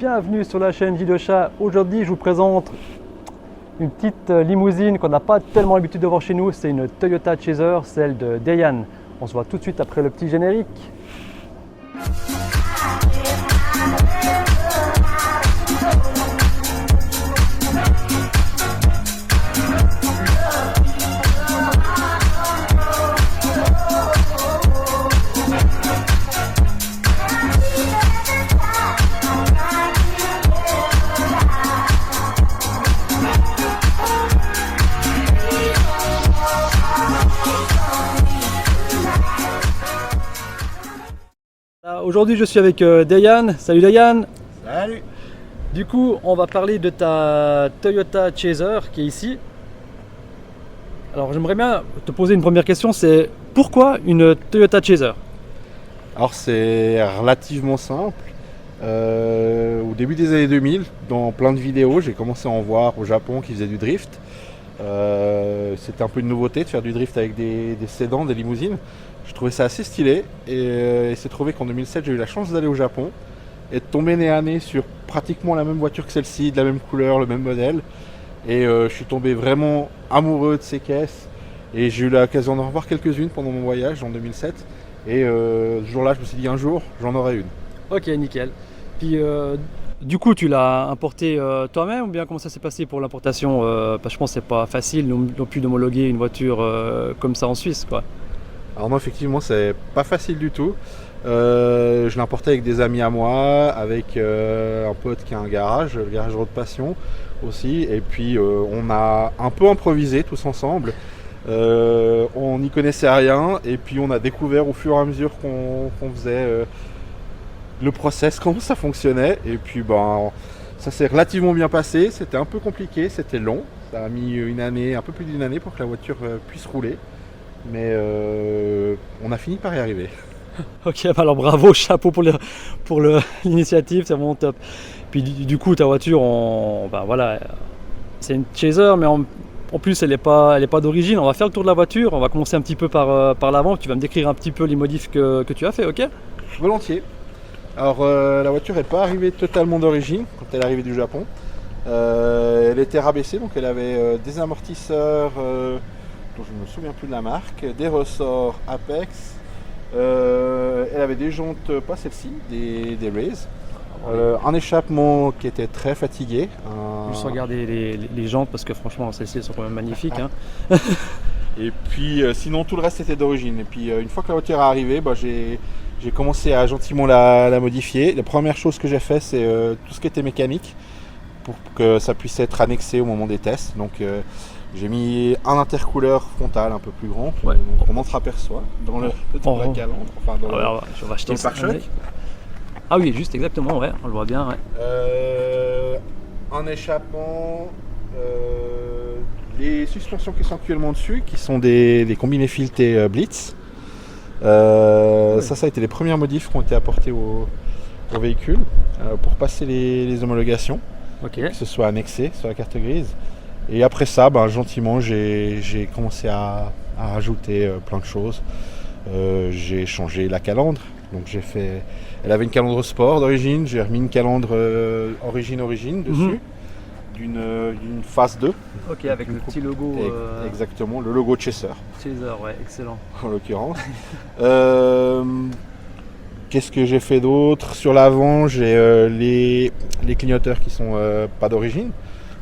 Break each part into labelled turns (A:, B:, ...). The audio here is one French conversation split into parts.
A: bienvenue sur la chaîne J2Chat. Aujourd'hui je vous présente une petite limousine qu'on n'a pas tellement l'habitude de voir chez nous. C'est une Toyota Chaser, celle de Dayan. On se voit tout de suite après le petit générique. Aujourd'hui je suis avec Dayan. Salut Dayan.
B: Salut.
A: Du coup on va parler de ta Toyota Chaser qui est ici. Alors j'aimerais bien te poser une première question, c'est pourquoi une Toyota Chaser?
B: Alors c'est relativement simple. Au début des années 2000, dans plein de vidéos, j'ai commencé à en voir au Japon qui faisaient du drift. C'était un peu une nouveauté de faire du drift avec des sédans, des limousines. Je trouvais ça assez stylé et il s'est trouvé qu'en 2007 j'ai eu la chance d'aller au Japon et de tomber nez à nez sur pratiquement la même voiture que celle-ci, de la même couleur, le même modèle. Et je suis tombé vraiment amoureux de ces caisses et j'ai eu l'occasion d'en revoir quelques-unes pendant mon voyage en 2007. Et ce jour-là je me suis dit un jour j'en aurai une.
A: Ok, nickel. Puis du coup tu l'as importé toi-même ou bien comment ça s'est passé pour l'importation? Parce que je pense que c'est pas facile non plus d'homologuer une voiture comme ça en Suisse, quoi.
B: Alors non, effectivement, c'est pas facile du tout. Je l'ai importé avec des amis à moi, avec un pote qui a un garage, le garage Road Passion aussi. Et puis on a un peu improvisé tous ensemble. On n'y connaissait rien et puis on a découvert au fur et à mesure qu'on faisait le process, comment ça fonctionnait. Et puis ben, ça s'est relativement bien passé. C'était un peu compliqué, c'était long. Ça a mis une année, un peu plus d'une année pour que la voiture puisse rouler. Mais on a fini par y arriver.
A: Ok, alors bravo, chapeau pour l'initiative, c'est vraiment top. Puis du coup, ta voiture, ben voilà, c'est une Chaser, mais en plus, elle n'est pas d'origine. On va faire le tour de la voiture, on va commencer un petit peu par l'avant. Tu vas me décrire un petit peu les modifs que tu as fait, ok?
B: Volontiers. Alors, la voiture n'est pas arrivée totalement d'origine quand elle est arrivée du Japon. Elle était rabaissée, donc elle avait des amortisseurs dont je ne me souviens plus de la marque, des ressorts Apex, elle avait des jantes, pas celle-ci, des Rays, un échappement qui était très fatigué.
A: Juste regarder les jantes parce que franchement celles-ci sont quand même magnifiques. Hein.
B: Et puis sinon tout le reste était d'origine. Et puis une fois que la voiture est arrivée, bah, j'ai commencé à gentiment la modifier. La première chose que j'ai fait, c'est tout ce qui était mécanique pour que ça puisse être annexé au moment des tests. Donc j'ai mis un intercooleur frontal un peu plus grand,
A: ouais.
B: Donc on entreaperçoit dans la calandre, enfin dans le pare-choc.
A: Ah oui, juste exactement, ouais, on le voit bien. Ouais.
B: Un échappement, les suspensions qui sont actuellement dessus, qui sont des combinés filetés Blitz. Ouais. Ça a été les premières modifs qui ont été apportés au véhicule pour passer les homologations,
A: okay.
B: Que ce soit annexé sur la carte grise. Et après ça, ben, gentiment, j'ai commencé à rajouter plein de choses. J'ai changé la calandre. Donc elle avait une calandre sport d'origine. J'ai remis une calandre origine dessus, d'une phase 2.
A: Ok, avec le petit logo.
B: Exactement, le logo Chaser.
A: Chaser, ouais, excellent.
B: En l'occurrence. Qu'est-ce que j'ai fait d'autre? Sur l'avant, j'ai les clignoteurs qui sont pas d'origine.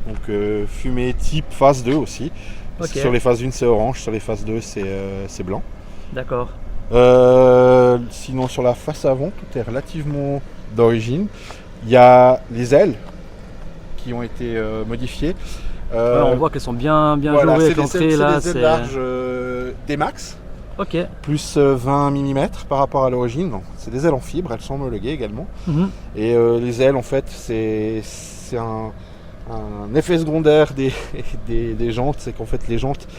B: Donc fumée type phase 2 aussi. Okay. Sur les phases 1 c'est orange, sur les phases 2 c'est blanc.
A: D'accord.
B: Sinon sur la face avant, tout est relativement d'origine. Il y a les ailes qui ont été modifiées.
A: Ouais, on voit qu'elles sont bien
B: voilà,
A: jouées avec l'entrée là.
B: C'est des ailes larges D-Max.
A: Ok.
B: Plus 20 mm par rapport à l'origine. C'est des ailes en fibre, elles sont homologuées également. Et les ailes en fait c'est un effet secondaire des jantes, c'est qu'en fait les jantes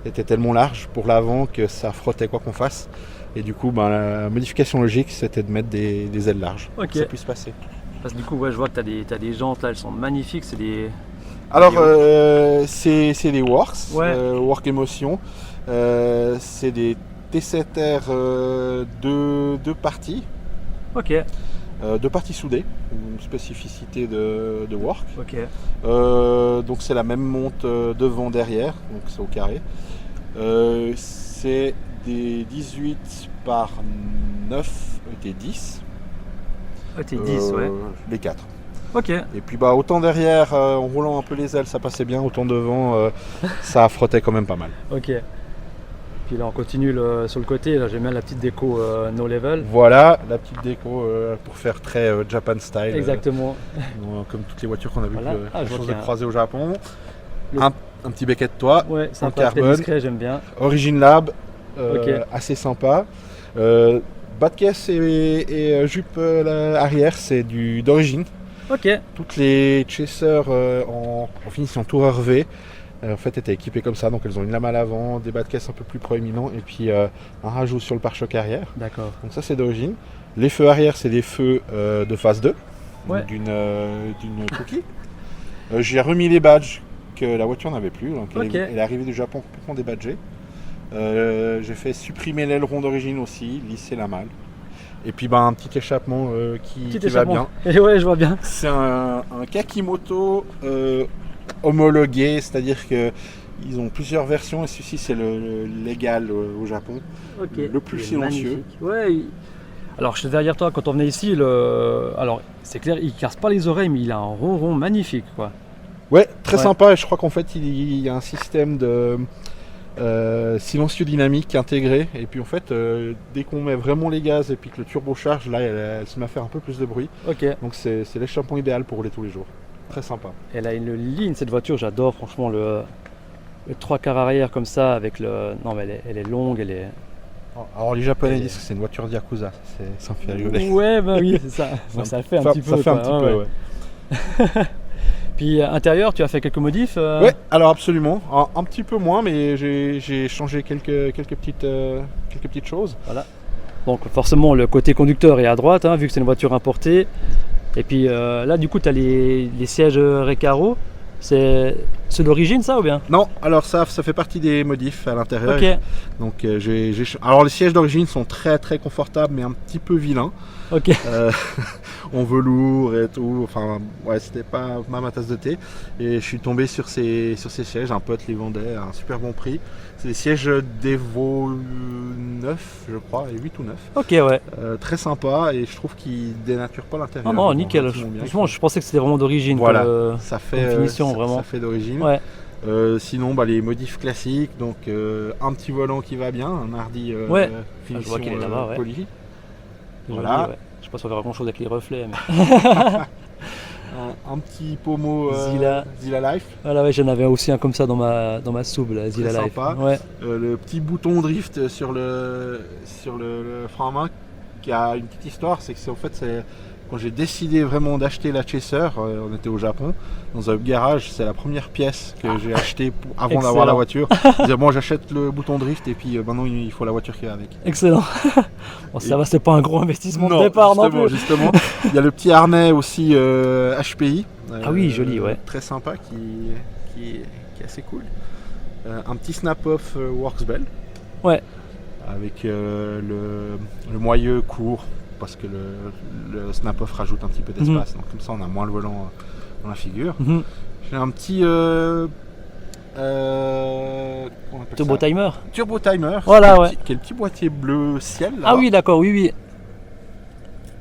B: étaient tellement larges pour l'avant que ça frottait quoi qu'on fasse. Et du coup, ben, la modification logique, c'était de mettre des ailes larges pour que ça puisse passer.
A: Parce que du coup, ouais, je vois que tu as des jantes là, elles sont magnifiques. C'est des...
B: Alors, c'est des Works,
A: ouais.
B: Work Emotion. C'est des T7R deux parties.
A: Ok.
B: Deux parties soudées, une spécificité de Work.
A: Ok.
B: Donc c'est la même monte devant, derrière, donc c'est au carré. C'est des 18 par 9 T10.
A: T10, ouais.
B: Les 4.
A: Ok.
B: Et puis bah autant derrière, en roulant un peu les ailes, ça passait bien, autant devant, ça frottait quand même pas mal.
A: Ok. Puis là on continue sur le côté, là j'aime bien la petite déco no level.
B: Voilà la petite déco pour faire très Japan style.
A: Exactement.
B: Comme toutes les voitures qu'on a vues
A: Voilà. Ah, je vois qu'il y a
B: croisées au Japon.
A: Le-
B: Un petit becquet de toit,
A: Ouais,
B: en
A: sympa, très
B: carbone,
A: discret, j'aime bien.
B: Origin Lab,
A: Ok.
B: assez sympa. Bas de caisse et jupe arrière, c'est d'origine.
A: Ok.
B: Toutes les chasers en finition Tourer V en fait étaient équipées comme ça, donc elles ont une lame à l'avant, des bas de caisse un peu plus proéminents et puis un rajout sur le pare-choc arrière.
A: D'accord.
B: Donc ça c'est d'origine. Les feux arrière c'est des feux de phase 2,
A: Ouais.
B: d'une Cookie. J'ai remis les badges que la voiture n'avait plus, donc
A: Ok.
B: elle est arrivée du Japon complètement débadgée. J'ai fait supprimer l'aileron d'origine aussi, lisser la malle. Et puis un petit échappement qui va bien.
A: Et ouais, je vois bien.
B: C'est un Kakimoto homologué, c'est-à-dire qu'ils ont plusieurs versions et celui-ci c'est le légal au Japon.
A: Ok.
B: Le plus
A: Il est
B: silencieux.
A: magnifique. Ouais. Alors je suis derrière toi quand on venait ici. Alors c'est clair, il casse pas les oreilles, mais il a un ronron magnifique, quoi.
B: Ouais, très
A: Ouais.
B: sympa et je crois qu'en fait il y a un système de silencieux dynamique intégré et puis en fait dès qu'on met vraiment les gaz et puis que le turbo charge, là elle se met à faire un peu plus de bruit.
A: Ok.
B: Donc c'est l'échappement idéal pour rouler tous les jours. Très sympa.
A: Elle a une ligne cette voiture, j'adore franchement le 3 quarts arrière comme ça avec le. Non mais elle est longue, elle est.
B: Alors les Japonais disent que c'est une voiture de Yakuza, ça me fait rigoler.
A: Ouais bah oui c'est ça. Ouais, ça fait un petit peu.
B: Ça fait un
A: quoi.
B: petit
A: Ouais,
B: peu,
A: ouais.
B: ouais.
A: Puis intérieur, tu as fait quelques modifs
B: Ouais, alors absolument. Un petit peu moins, mais j'ai changé quelques petites choses.
A: Voilà. Donc forcément le côté conducteur est à droite, hein, vu que c'est une voiture importée. Et puis là du coup tu as les sièges Recaro. C'est d'origine ça ou bien?
B: Non, alors ça fait partie des modifs à l'intérieur.
A: Ok,
B: Donc alors les sièges d'origine sont très très confortables, mais un petit peu vilains.
A: ok.
B: En velours et tout. Enfin, ouais, c'était pas ma tasse de thé. Et je suis tombé sur ces sièges. Un pote les vendait à un super bon prix. C'est des sièges d'Evo 9, je crois, et 8 ou 9.
A: Ok, ouais.
B: Très sympa et je trouve qu'ils dénaturent pas l'intérieur.
A: Ah non,
B: Ils vont
A: nickel.
B: relativement bien.
A: Franchement, je pensais que c'était vraiment d'origine.
B: Voilà,
A: comme,
B: ça fait
A: comme finition, vraiment.
B: ça fait d'origine.
A: Ouais.
B: Sinon, les modifs classiques, donc un petit volant qui va bien, un Hardy
A: Ouais.
B: finition
A: je vois qu'il est là-bas, ouais.
B: poli.
A: Joli,
B: Voilà.
A: ouais. Je sais pas si on verra grand chose avec les reflets. Mais...
B: Un petit pommeau
A: Zilla.
B: Life.
A: Voilà, ouais, j'en avais aussi un comme ça dans ma soupe, la Zilla
B: Très
A: Life.
B: sympa.
A: Ouais.
B: Le petit bouton drift sur le frein à main qui a une petite histoire, c'est que c'est quand j'ai décidé vraiment d'acheter la Chaser, on était au Japon, dans un garage, c'est la première pièce que j'ai achetée avant d'avoir la voiture. Je disais bon, j'achète le bouton drift et puis maintenant il faut la voiture qui va avec.
A: Excellent. Bon, ça va, c'est pas un gros investissement
B: Non,
A: de départ non plus.
B: justement. Il y a le petit harnais aussi HPI.
A: Ah oui, joli, ouais.
B: Très sympa, qui est assez cool. Un petit snap-off Works Bell.
A: Ouais.
B: Avec le moyeu court, parce que le snap-off rajoute un petit peu d'espace. Donc comme ça, on a moins le volant dans la figure.
A: Mhm.
B: J'ai un petit... comment on appelle
A: Turbo
B: ça
A: timer.
B: Turbo timer.
A: Voilà,
B: qui est
A: ouais.
B: qui est le petit boîtier bleu ciel. Là,
A: Ah oui, d'accord, oui, oui.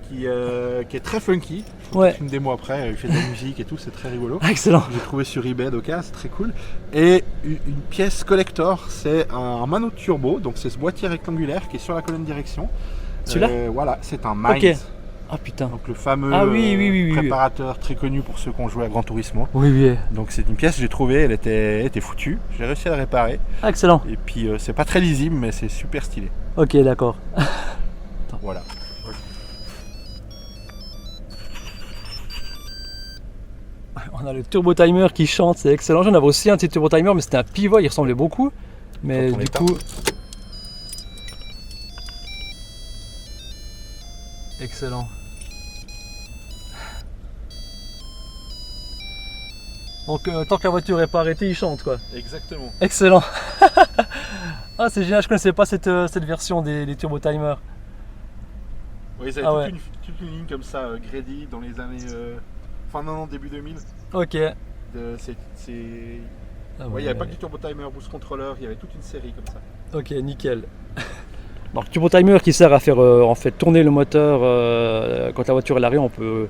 B: qui est très funky. Je vous
A: Ouais.
B: ferai une démo après, il fait de la musique et tout, c'est très rigolo.
A: Excellent.
B: J'ai trouvé sur eBay d'occasion, c'est très cool. Et une pièce collector, c'est un Manot turbo, donc c'est ce boîtier rectangulaire qui est sur la colonne direction.
A: Celui-là
B: Voilà, c'est un Mainz.
A: Ok. Ah putain.
B: Donc le fameux
A: Ah oui.
B: préparateur très connu pour ceux qui ont joué à Gran Turismo.
A: Oui, oui.
B: Donc c'est une pièce que j'ai trouvée, elle était foutue. J'ai réussi à la réparer.
A: Ah, excellent.
B: Et puis c'est pas très lisible, mais c'est super stylé.
A: Ok, d'accord.
B: Voilà.
A: On a le turbo timer qui chante, c'est excellent. J'en avais aussi un petit turbo timer, mais c'était un pivot, il ressemblait beaucoup. Mais
B: Quand on
A: du
B: l'éteint.
A: coup. Excellent. Donc tant que la voiture est pas arrêtée, il chante quoi.
B: Exactement.
A: Excellent. Ah c'est génial, je connaissais pas cette version des turbo timers.
B: Oui, ils avaient
A: Ah
B: toute,
A: ouais.
B: toute une ligne comme ça, Grady, dans les années fin 90, début 2000.
A: Ok. Ah
B: Ouais, il
A: ouais.
B: n'y avait pas que du turbo timer, boost controller, il y avait toute une série comme ça.
A: Ok, nickel. Donc turbo timer qui sert à faire en fait tourner le moteur quand la voiture est à l'arrêt, on peut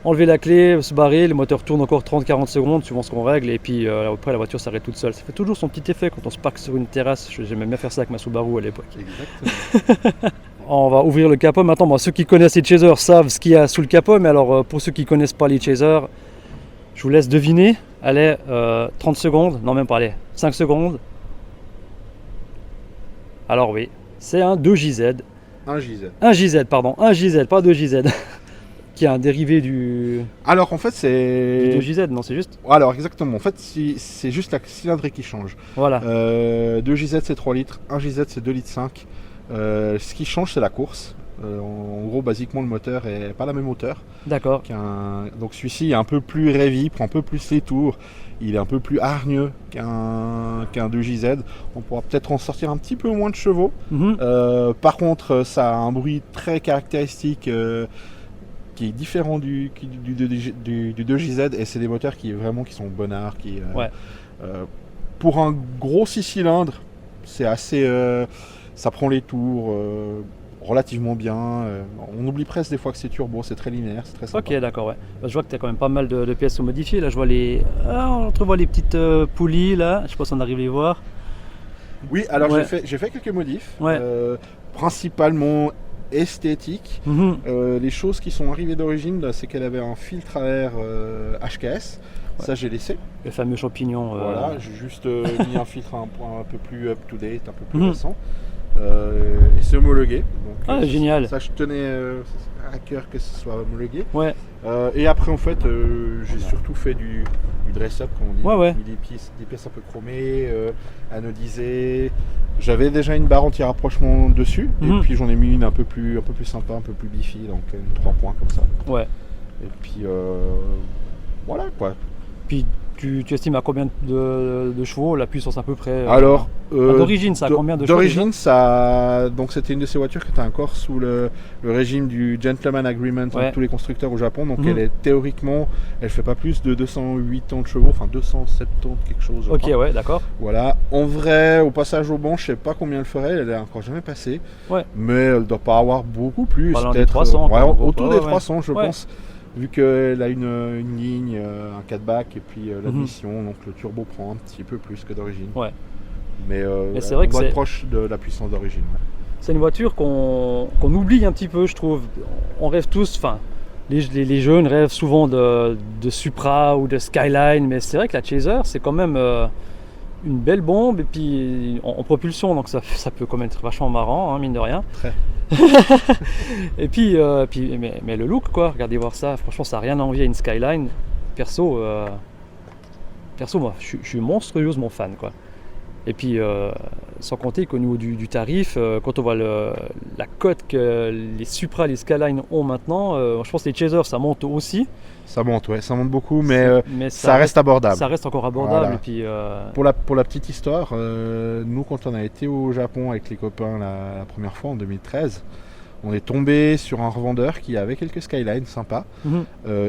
A: enlever la clé, se barrer, le moteur tourne encore 30-40 secondes suivant ce qu'on règle et puis après la voiture s'arrête toute seule. Ça fait toujours son petit effet quand on se parque sur une terrasse. J'aimais bien faire ça avec ma Subaru à l'époque.
B: Exactement.
A: On va ouvrir le capot maintenant. Bon, ceux qui connaissent les Chasers savent ce qu'il y a sous le capot, mais alors pour ceux qui ne connaissent pas les Chasers, je vous laisse deviner. Allez, 30 secondes, non même pas, allez, 5 secondes. Alors oui, c'est un 2JZ.
B: Un JZ.
A: Un JZ, pardon, un JZ, pas 2JZ. Qui est un dérivé du
B: Alors en fait, c'est.
A: 2JZ, non, c'est juste.
B: Alors exactement, en fait, c'est juste la cylindrée qui change.
A: Voilà.
B: 2 JZ c'est 3 litres, 1 JZ c'est 2 litres 5. Ce qui change, c'est la course. En gros, basiquement, le moteur est pas la même hauteur.
A: D'accord.
B: Donc celui-ci est un peu plus heavy, prend un peu plus les tours. Il est un peu plus hargneux qu'un 2JZ. On pourra peut-être en sortir un petit peu moins de chevaux.
A: Mhm.
B: Par contre, ça a un bruit très caractéristique qui est différent du 2JZ. Et c'est des moteurs qui sont bonnards.
A: Ouais.
B: Pour un gros 6 cylindres, c'est assez... ça prend les tours relativement bien. On oublie presque des fois que c'est turbo, c'est très linéaire, c'est très sympa.
A: Ok, d'accord, ouais. Bah, je vois que tu as quand même pas mal de pièces modifiées. Là, je vois les. Ah, on entrevoit les petites poulies là. Je sais pas si on arrive à les voir.
B: Oui, alors
A: Ouais.
B: j'ai fait quelques modifs,
A: Ouais.
B: principalement esthétiques.
A: Mhm.
B: Les choses qui sont arrivées d'origine, là, c'est qu'elle avait un filtre à air HKS. Ça, j'ai laissé.
A: Le fameux champignon.
B: Voilà, j'ai juste mis un filtre un peu plus up-to-date, un peu plus
A: Mhm.
B: récent. Et c'est homologué. Donc,
A: Ah, génial.
B: Ça, je tenais à cœur que ce soit homologué.
A: Ouais.
B: Et après, en fait, j'ai surtout fait du dress-up, comme on dit.
A: Ouais, ouais.
B: J'ai mis des pièces un peu chromées, anodisées. J'avais déjà une barre anti-rapprochement dessus.
A: Mhm.
B: Et puis, j'en ai mis une un peu plus sympa, un peu plus beefy. Donc, une 3 points comme ça.
A: Ouais.
B: Et puis, voilà quoi.
A: Puis tu estimes à combien de chevaux la puissance à peu près
B: Alors,
A: d'origine, ça a combien de chevaux
B: d'origine, ça, donc c'était une de ces voitures qui était encore sous le régime du gentleman agreement
A: Ouais.
B: entre tous les constructeurs au Japon. Donc
A: Mhm.
B: elle est théoriquement, elle fait pas plus de 208 ans de chevaux, enfin 270 quelque chose. Je
A: Ok,
B: crois.
A: ouais, d'accord.
B: Voilà. En vrai, au passage au banc, je sais pas combien elle ferait. Elle est encore jamais passée.
A: Ouais.
B: Mais elle doit pas avoir beaucoup plus.
A: Pas loin des
B: Peut-être
A: 300,
B: ouais,
A: quoi, en gros,
B: autour
A: ouais,
B: des
A: ouais.
B: 300, je
A: Ouais.
B: pense. Vu qu'elle a une ligne, un 4-back et puis l'admission, donc le turbo prend un petit peu plus que d'origine.
A: Ouais.
B: Mais
A: c'est vrai
B: on
A: que
B: doit
A: c'est-
B: être proche de la puissance d'origine. Ouais.
A: C'est une voiture qu'on oublie un petit peu, je trouve. On rêve tous, enfin, les jeunes rêvent souvent de Supra ou de Skyline, mais c'est vrai que la Chaser, c'est quand même une belle bombe et puis en propulsion, donc ça peut quand même être vachement marrant, hein, mine de rien.
B: Très.
A: Et puis, mais le look, quoi, regardez voir ça, franchement, ça n'a rien à envier à une Skyline. Perso, moi, je suis monstrueusement fan, quoi. Et puis, sans compter qu'au niveau du tarif, quand on voit la cote que les Supra, les Skyline ont maintenant, je pense que les Chasers, ça monte aussi.
B: Ça monte, ouais, ça monte beaucoup, mais
A: Mais
B: ça reste abordable.
A: Ça reste encore abordable.
B: Voilà.
A: Et puis,
B: Pour la petite histoire, nous, quand on a été au Japon avec les copains la première fois en 2013, on est tombé sur un revendeur qui avait quelques Skylines sympas.
A: mhm.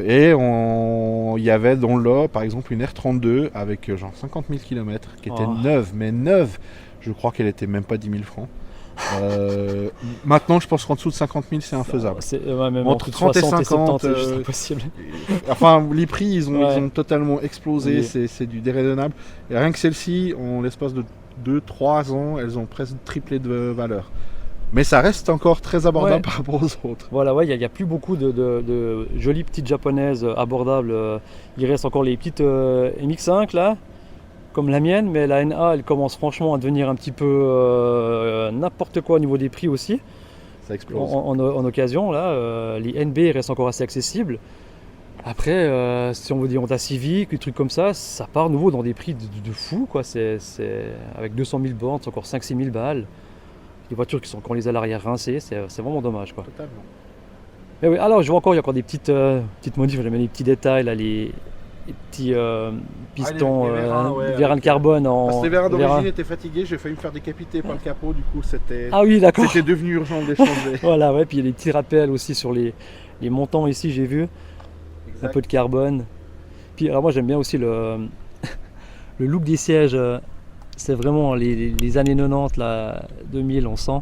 B: Et il y avait dans le lot, par exemple, une R32 avec genre 50 000 km qui était
A: Oh.
B: neuve, mais neuve. Je crois qu'elle était même pas 10 000 francs. Maintenant, je pense qu'en dessous de 50 000, c'est infaisable.
A: Même
B: Entre
A: entre
B: 30 et
A: 60 et
B: 50,
A: 70, c'est juste impossible.
B: Enfin, les prix, ils
A: Ouais.
B: ont totalement explosé.
A: Oui.
B: C'est du déraisonnable. Et rien que celle-ci, en l'espace de 2-3 ans, elles ont presque triplé de valeur. Mais ça reste encore très abordable
A: Ouais.
B: par rapport aux autres.
A: Voilà, ouais, il n'y a plus beaucoup de jolies petites japonaises abordables. Il reste encore les petites MX5 là, comme la mienne, mais la NA elle commence franchement à devenir un petit peu n'importe quoi au niveau des prix aussi.
B: Ça explose.
A: En occasion, là, les NB restent encore assez accessibles. Après, si on veut dire Honda Civic, des trucs comme ça part nouveau dans des prix de fou, quoi. C'est avec 200 000 bornes, c'est encore 5-6 000 balles. Des voitures qui sont quand on les a à l'arrière rincées, c'est vraiment dommage, quoi.
B: Totalement.
A: Mais oui, alors je vois encore, il y a encore des petites modifs, j'aime bien les petits détails, là, les les petits pistons,
B: les vérins, ouais,
A: vérins de carbone
B: Parce
A: en.
B: que les vérins
A: vérins.
B: d'origine étaient fatigués, j'ai failli me faire décapiter par le capot, du coup c'était
A: Ah oui, d'accord.
B: devenu urgent de les changer.
A: Voilà, ouais, puis il y a des petits rappels aussi sur les montants ici, j'ai vu. Un peu de carbone. Puis alors moi j'aime bien aussi le look des sièges. C'est vraiment les années 90, là, 2000, on sent.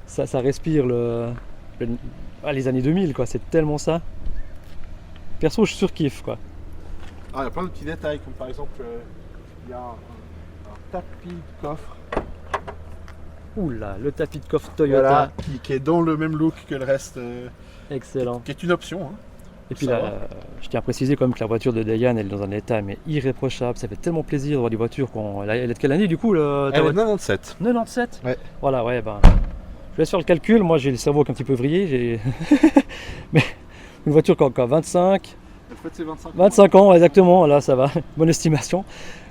A: ça respire les années 2000, quoi. C'est tellement ça. Perso, je surkiffe, quoi.
B: Ah, il y a plein de petits détails, comme par exemple, il y a un tapis de coffre.
A: Oula, le tapis de coffre Toyota.
B: Voilà, qui est dans le même look que le reste,
A: Excellent.
B: qui est une option. Hein.
A: Et puis
B: Ça
A: là,
B: va.
A: je tiens à préciser quand même que la voiture de Dayan, elle est dans un état mais irréprochable. Ça fait tellement plaisir de voir des voitures elle est de quelle année du coup ta
B: Elle est
A: voiture
B: 97.
A: 97.
B: Ouais.
A: Voilà, ouais, ben. Je laisse faire le calcul. Moi, j'ai le cerveau qui est un petit peu vrillé. Mais une voiture qui a 25
B: Elle fait ses 25 ans.
A: 25 ans, exactement. Là, ça va. Bonne estimation.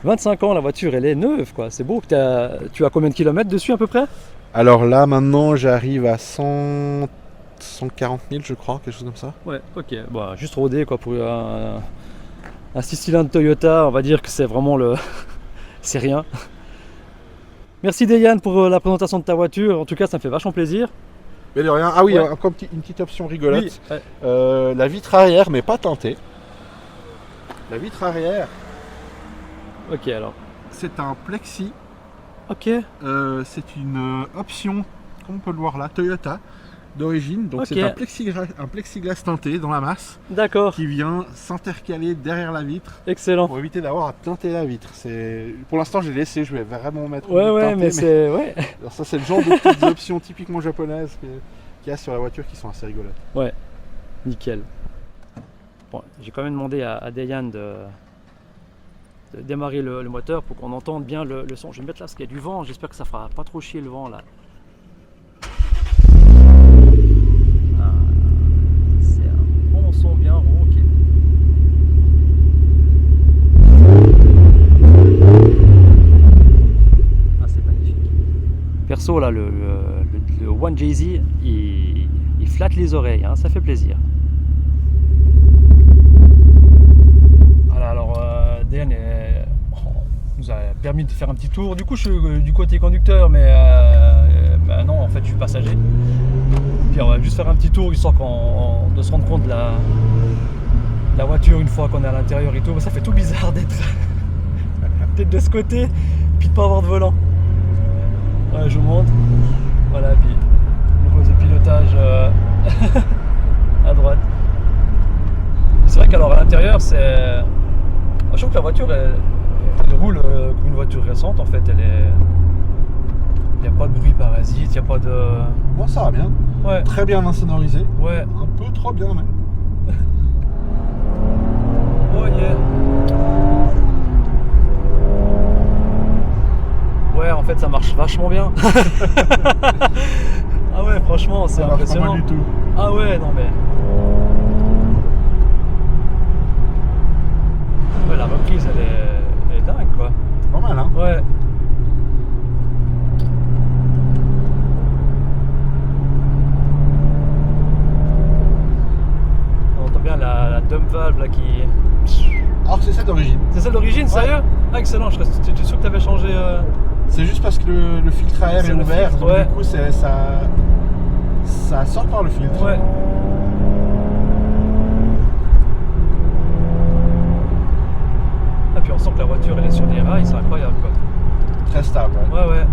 A: 25 ans, la voiture, elle est neuve, quoi. C'est beau. Tu as combien de kilomètres dessus à peu près?
B: Alors là, maintenant, j'arrive à 140 000, je crois, quelque chose comme ça.
A: Ouais, ok. Bon, juste rodé, quoi, pour un 6 cylindres Toyota. On va dire que c'est vraiment le. C'est rien. Merci Dayan pour la présentation de ta voiture. En tout cas, ça me fait vachement plaisir.
B: Mais de rien. Ah oui,
A: Ouais.
B: encore une petite option rigolote.
A: Oui, ouais.
B: La vitre arrière, mais pas teintée. La vitre arrière,
A: Ok, alors.
B: c'est un plexi.
A: Ok.
B: C'est une option, comme on peut le voir là, Toyota d'origine. Donc
A: Ok.
B: c'est un plexiglas teinté dans la masse
A: D'accord.
B: qui vient s'intercaler derrière la vitre
A: Excellent.
B: pour éviter d'avoir à teinter la vitre. Pour l'instant, j'ai laissé. Je vais vraiment mettre.
A: Ouais,
B: une
A: ouais,
B: teintée,
A: mais c'est. Ouais.
B: Alors ça, c'est le genre de petites options typiquement japonaises qu'il y a sur la voiture qui sont assez rigolotes.
A: Ouais. Nickel. Bon, j'ai quand même demandé à Dayan de démarrer le moteur pour qu'on entende bien le son. Je vais me mettre là parce qu'il y a du vent. J'espère que ça fera pas trop chier le vent là. Ah, c'est un bon son bien rauque. Ah, c'est magnifique. Perso là, le One Jay-Z, il flatte les oreilles, hein, ça fait plaisir. Voilà, alors Dan nous a permis de faire un petit tour. Du coup, je suis du côté conducteur, mais non, en fait, je suis passager. Puis on va juste faire un petit tour histoire de se rendre compte de la voiture une fois qu'on est à l'intérieur et tout. Ça fait tout bizarre d'être de ce côté, puis de pas avoir de volant. Ouais, je vous montre. Voilà, puis le poste de pilotage à droite. C'est vrai qu'alors à l'intérieur, c'est. Je trouve que la voiture, elle roule comme une voiture récente. En fait, il n'y a pas de bruit parasite, il n'y a pas de.
B: Bon, ça va bien.
A: Ouais,
B: Très bien insonorisé.
A: ouais.
B: Un peu trop bien même.
A: Oh yeah. Ouais, en fait, ça marche vachement bien. Ah ouais, franchement, c'est
B: Ça marche pas
A: impressionnant.
B: mal du tout.
A: Ah ouais, non mais. Ouais, la reprise, elle est dingue, quoi.
B: Pas mal, hein.
A: Ouais. On entend bien la dump valve là qui.
B: Alors c'est ça d'origine.
A: C'est celle d'origine, sérieux? Ah, excellent, tu étais sûr que tu avais changé.
B: C'est juste parce que le filtre à air
A: C'est
B: est
A: le
B: ouvert,
A: filtre,
B: donc
A: ouais.
B: du coup ça sort par le filtre.
A: Ouais. Ah, puis on sent que la voiture elle est sur des rails, c'est incroyable quoi.
B: Très stable. Ouais.
A: Ouais, ouais.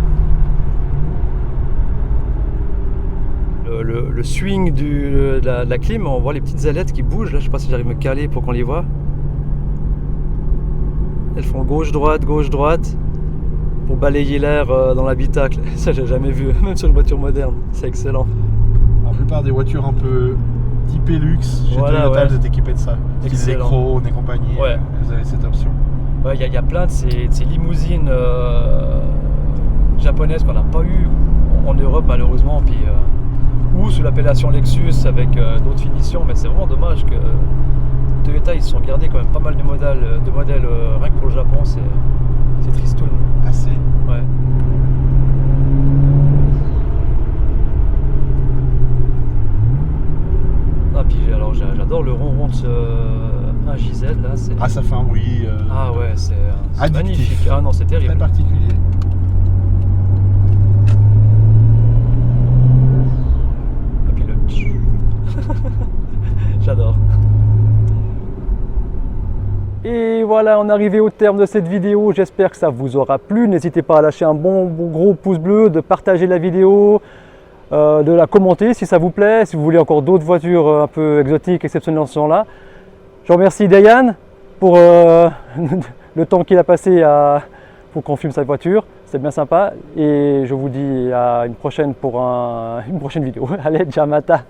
A: Le swing de la clim, on voit les petites ailettes qui bougent. Là, je sais pas si j'arrive à me caler pour qu'on les voit. Elles font gauche-droite pour balayer l'air dans l'habitacle. Ça, j'ai jamais vu, même sur une voiture moderne. C'est excellent.
B: La plupart des voitures un peu typées luxe, chez
A: Voilà,
B: Toyota,
A: ouais.
B: elles étaient équipées de ça. Style
A: Excellent.
B: Crown et compagnie,
A: Ouais.
B: vous avez cette option.
A: Ouais, il y a plein de ces limousines japonaises qu'on n'a pas eu en Europe malheureusement, puis, ou sous l'appellation Lexus avec d'autres finitions, mais c'est vraiment dommage que Toyota ils se sont gardés quand même pas mal de modèles rien que pour le Japon, c'est tristoun.
B: Assez.
A: Ouais. Ah, puis alors j'adore le ronron de ce Yamaha JZ là, c'est...
B: Ah, ça fait un bruit
A: Ah ouais, c'est
B: addictif.
A: magnifique. Ah non, c'est
B: très
A: terrible.
B: particulier.
A: Et puis le... J'adore. Et voilà, on est arrivé au terme de cette vidéo. J'espère que ça vous aura plu. N'hésitez pas à lâcher un bon gros pouce bleu, de partager la vidéo, de la commenter si ça vous plaît, si vous voulez encore d'autres voitures un peu exotiques, exceptionnelles dans ce genre-là. Je remercie Dayan pour le temps qu'il a passé pour qu'on filme sa voiture. C'est bien sympa. Et je vous dis à une prochaine pour une prochaine vidéo. Allez, Jamata!